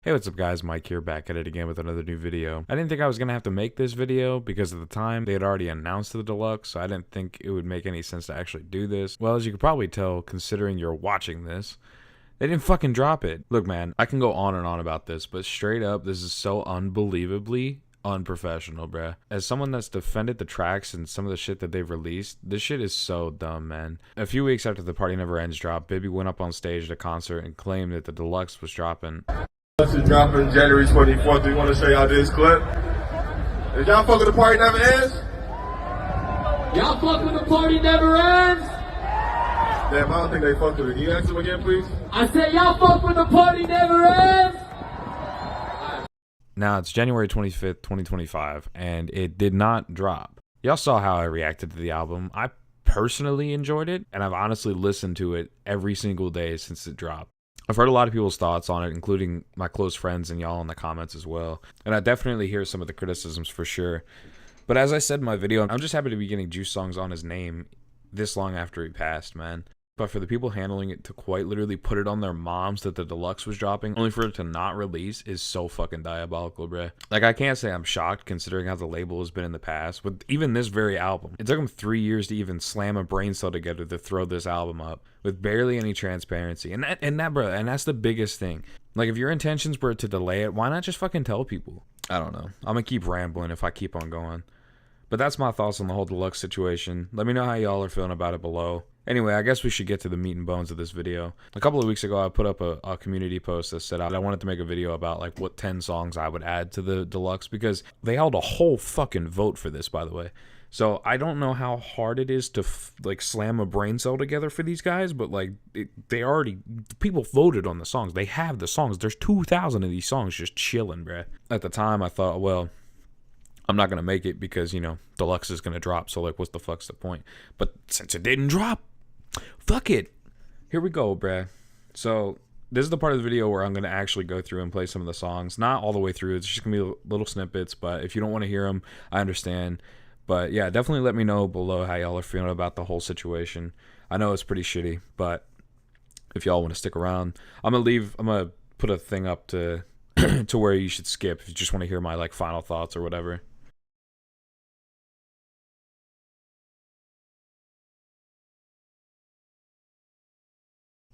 Hey, what's up guys, Mike here, back at it again with another new video. I didn't think I was gonna have to make this video because at the time they had already announced the deluxe, so I didn't think it would make any sense to actually do this. Well, as you could probably tell, considering you're watching this, they didn't fucking drop it. Look man, I can go on and on about this, but straight up, this is so unbelievably unprofessional, bruh. As someone that's defended the tracks and some of the shit that they've released, this shit is so dumb, man. A few weeks after the Party Never Ends drop, Bibby went up on stage at a concert and claimed that the deluxe was dropping. This is dropping January 24th. We want to show y'all this clip. If y'all fuck with the Party Never Ends? Y'all fuck with the Party Never Ends? Damn, I don't think they fucked with it. Can you ask them again, please? I said y'all fuck with the Party Never Ends? Now, it's January 25th, 2025, and it did not drop. Y'all saw how I reacted to the album. I personally enjoyed it, and I've honestly listened to it every single day since it dropped. I've heard a lot of people's thoughts on it, including my close friends and y'all in the comments as well. And I definitely hear some of the criticisms for sure. But as I said in my video, I'm just happy to be getting Juice songs on his name this long after he passed, man. But for the people handling it to quite literally put it on their moms that the deluxe was dropping, only for it to not release, is so fucking diabolical, bruh. Like, I can't say I'm shocked considering how the label has been in the past. With even this very album, it took them 3 years to even slam a brain cell together to throw this album up with barely any transparency. And that's the biggest thing. Like, if your intentions were to delay it, why not just fucking tell people? I don't know. I'm gonna keep rambling if I keep on going. But that's my thoughts on the whole deluxe situation. Let me know how y'all are feeling about it below. Anyway, I guess we should get to the meat and bones of this video. A couple of weeks ago, I put up a community post that said I wanted to make a video about like what 10 songs I would add to the deluxe, because they held a whole fucking vote for this, by the way. So I don't know how hard it is to like slam a brain cell together for these guys, but like people voted on the songs. They have the songs. There's 2,000 of these songs just chilling, bruh. At the time, I thought, well, I'm not gonna make it because, you know, deluxe is gonna drop, so like what's the fuck's the point? But since it didn't drop, fuck it. Here we go, bruh. So this is the part of the video where I'm gonna actually go through and play some of the songs. Not all the way through, it's just gonna be little snippets, but if you don't want to hear them, I understand. But yeah, definitely let me know below how y'all are feeling about the whole situation. I know it's pretty shitty, but if y'all want to stick around, I'm gonna put a thing up to to where you should skip if you just want to hear my like final thoughts or whatever.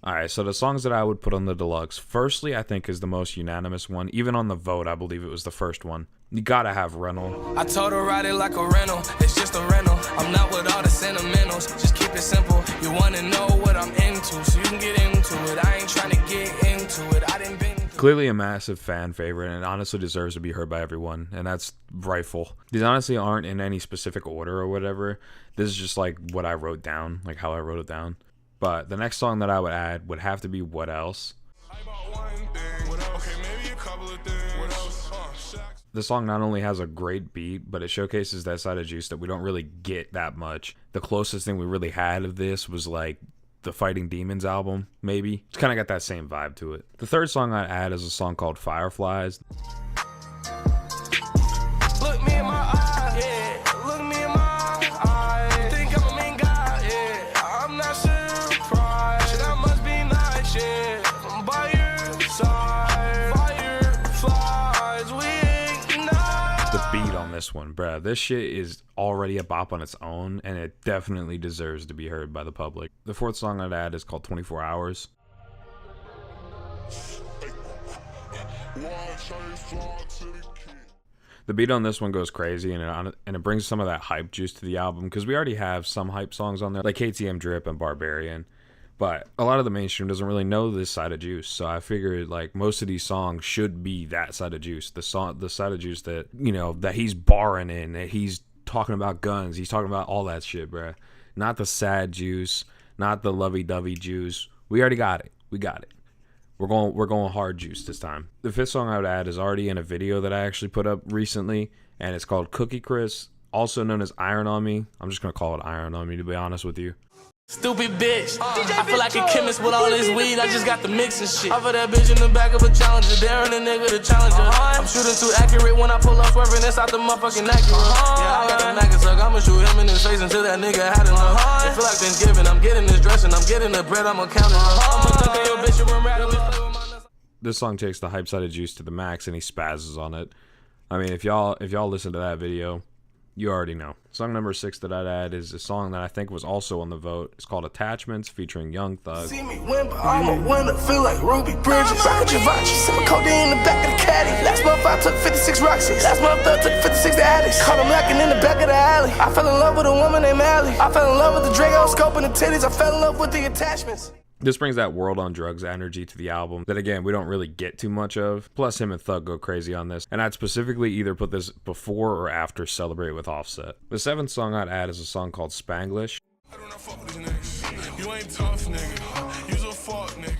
Alright, so the songs that I would put on the deluxe, firstly, I think is the most unanimous one. Even on the vote, I believe it was the first one. You gotta have Rental. I told her ride it like a rental, it's just a rental. I'm not with all the sentimentals, just keep it simple. You wanna know what I'm into, so you can get into it. I ain't trying to get into it, I didn't been. Clearly a massive fan favorite, and honestly deserves to be heard by everyone, and that's rightful. These honestly aren't in any specific order or whatever. This is just like what I wrote down, like how I wrote it down. But the next song that I would add would have to be What Else. The song not only has a great beat, but it showcases that side of Juice that we don't really get that much. The closest thing we really had of this was like the Fighting Demons album, maybe. It's kind of got that same vibe to it. The third song I'd add is a song called Fireflies. Look me in my eyes, yeah. Look me in my eyes. You think I'm a mean guy, yeah. I'm not surprised. That must be nice, yeah. I'm by your side. Fireflies, we ignite. The beat on this one, bruh. This shit is already a bop on its own, and it definitely deserves to be heard by the public. The fourth song I'd add is called 24 Hours. The beat on this one goes crazy, and it brings some of that hype juice to the album, because we already have some hype songs on there, like KTM Drip and Barbarian. But a lot of the mainstream doesn't really know this side of Juice, so I figured like most of these songs should be that side of Juice, the side of Juice that, you know, that he's barring in, that he's talking about guns, he's talking about all that shit, bruh. Not the sad Juice, not the lovey-dovey Juice. We already got it. We got it. We're going hard Juice this time. The fifth song I would add is already in a video that I actually put up recently, and it's called Cookie Chris, also known as Iron on Me. I'm just gonna call it Iron on Me, to be honest with you. Stupid bitch. I feel like a chemist with all this weed. I just got the mix and shit. Offer that bitch in the back of a Challenger. Daring a nigga the Challenger. I'm shooting too accurate when I pull up swerving. That's out the motherfucking accurate. Yeah, I got the Mac and suck. I'ma shoot him in his face until that nigga had enough. It feel like Thanksgiving. I'm getting this dressing. I'm getting the bread. I'ma count it up. I'ma tuck in your bitch and run rattle. This song takes the hype side of Juice to the max and he spazzes on it. I mean, if y'all listen to that video, you already know. Song number 6 that I'd add is a song that I think was also on the vote. It's called Attachments featuring Young Thug. See me win, but I'm a winner. Feel like Ruby Bridges. Rocket Givenchy. Some codeine in the back of the caddy. Last month I took 56 Roxys. Last month I took 56 Addicts. Caught him lacking in the back of the alley. I fell in love with a woman named Allie. I fell in love with the Draco scope and the titties. I fell in love with the attachments. This brings that Wrld on Drugs energy to the album that, again, we don't really get too much of. Plus, him and Thug go crazy on this. And I'd specifically either put this before or after Celebrate with Offset. The 7th song I'd add is a song called Spanglish. I do not fuck with these niggas. You ain't tough, nigga. You's a fuck, nigga.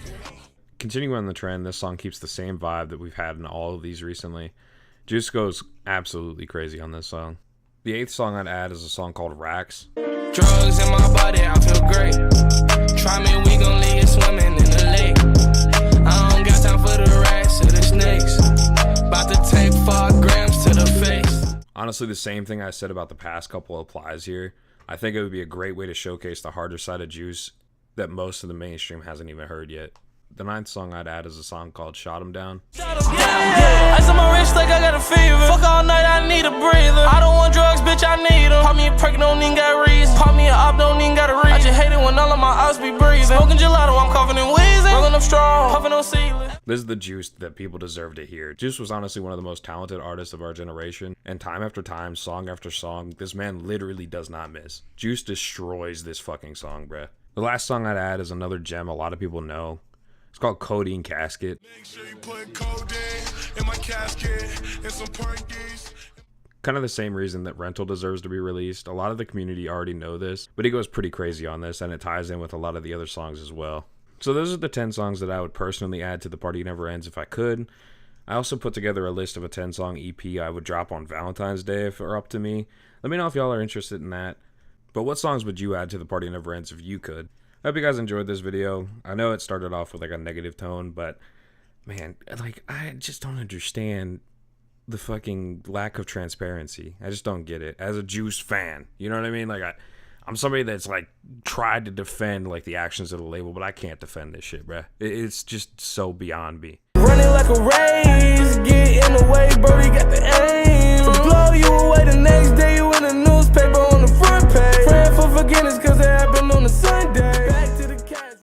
Continuing on the trend, this song keeps the same vibe that we've had in all of these recently. Juice goes absolutely crazy on this song. The 8th song I'd add is a song called Racks. Drugs in my body, I feel great. Try me, we gon' leave you swimming in the lake. I don't got time for the rats or the snakes. About to take 5 grams to the face. Honestly, the same thing I said about the past couple applies here. I think it would be a great way to showcase the harder side of Juice that most of the mainstream hasn't even heard yet. The 9th song I'd add is a song called Shot 'Em Down. Ice on my wrist like I got a fever. Fuck all night, I need a breather. I don't want drugs, bitch, I need them. Pop me a perk, don't even got reason. Pop me a op, don't even got a reason. I just hate it when all of my ops be breathing. Smoking gelato, I'm coughing and wheezing. Rolling up strong, puffing on ceiling. This is the Juice that people deserve to hear. Juice was honestly one of the most talented artists of our generation, and time after time, song after song, this man literally does not miss. Juice destroys this fucking song, bruh. The last song I'd add is another gem a lot of people know. It's called Codeine Casket. Make sure you put codeine in my casket and some perkies. Kind of the same reason that Rental deserves to be released. A lot of the community already know this, but he goes pretty crazy on this, and it ties in with a lot of the other songs as well. So those are the 10 songs that I would personally add to The Party Never Ends if I could. I also put together a list of a 10-song EP I would drop on Valentine's Day if it were up to me. Let me know if y'all are interested in that. But what songs would you add to The Party Never Ends if you could? I hope you guys enjoyed this video. I know it started off with like a negative tone, but man, like I just don't understand the fucking lack of transparency. I just don't get it. As a Juice fan, you know what I mean? Like I'm somebody that's like tried to defend like the actions of the label, but I can't defend this shit, bruh. It's just so beyond me. Running like a race.